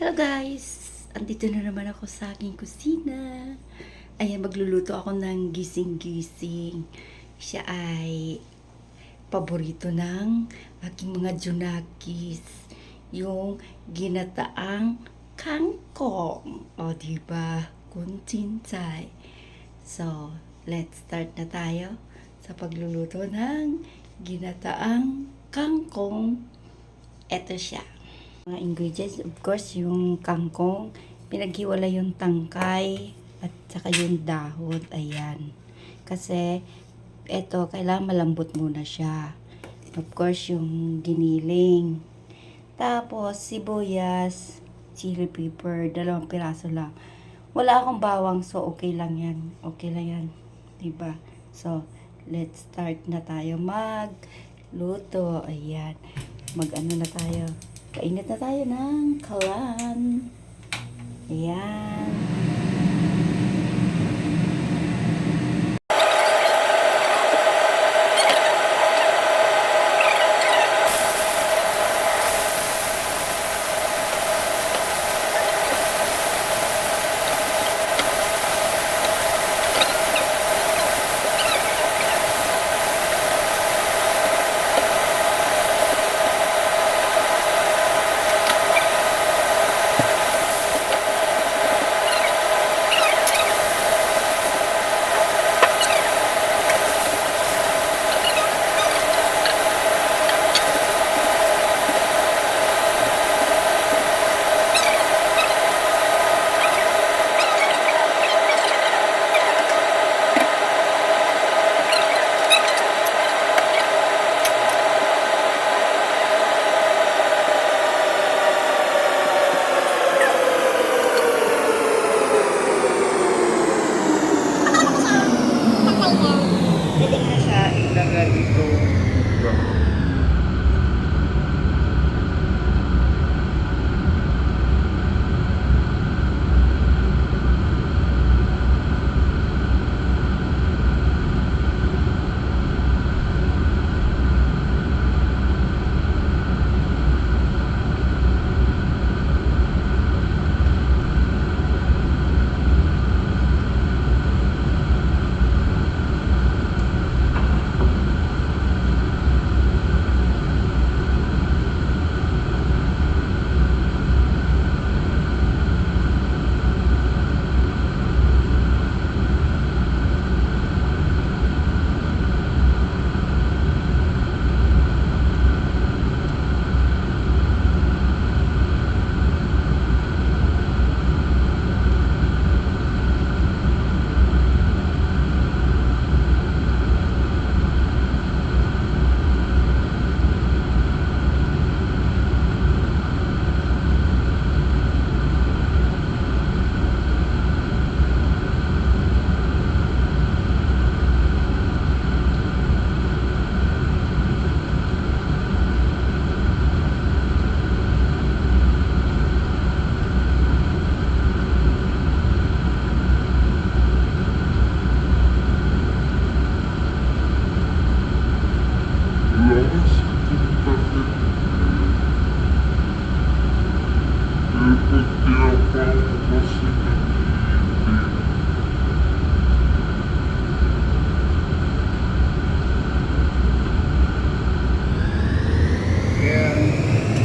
Hello guys! Andito na naman ako sa aking kusina. Ayan, magluluto ako ng gising-gising. Siya ay paborito ng aking mga junakis. Yung ginataang kangkong. O, diba? Kunchinchay. So, let's start na tayo sa pagluluto ng ginataang kangkong. Ito siya. Mga ingredients, of course, yung kangkong, pinaghiwalay yung tangkay, at saka yung dahon, ayan. Kasi, eto, kailangan malambot muna siya. Of course, yung giniling. Tapos, sibuyas, chili pepper, 2 piraso lang. Wala akong bawang, so okay lang yan. Okay lang yan. Diba? So, let's start na tayo magluto. Ayan. Mag-ano na tayo. Kainit na tayo ng kalan. Ayan. Pwede na siya ilagay ito.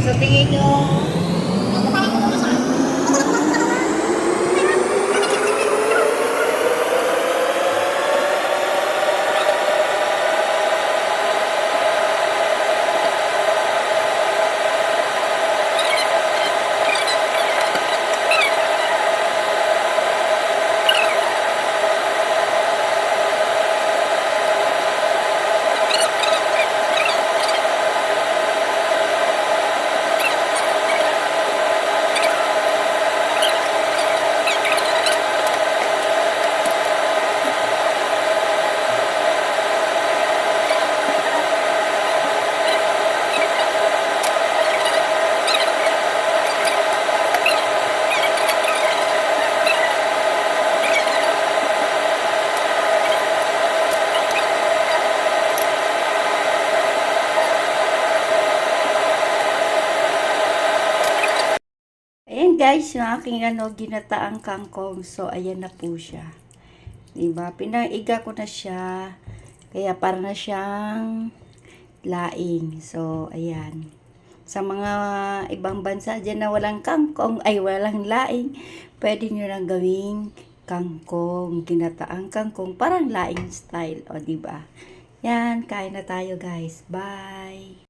So, tingin nyo, Ayan guys, yung aking ginataang kangkong. So, ayan na po siya. Diba? Pinaiga ko na siya. Kaya para na siyang laing. So, ayan. Sa mga ibang bansa dyan na walang kangkong, ay walang laing, pwede nyo lang gawing kangkong, ginataang kangkong, parang laing style, o diba? Yan, kain na tayo guys. Bye!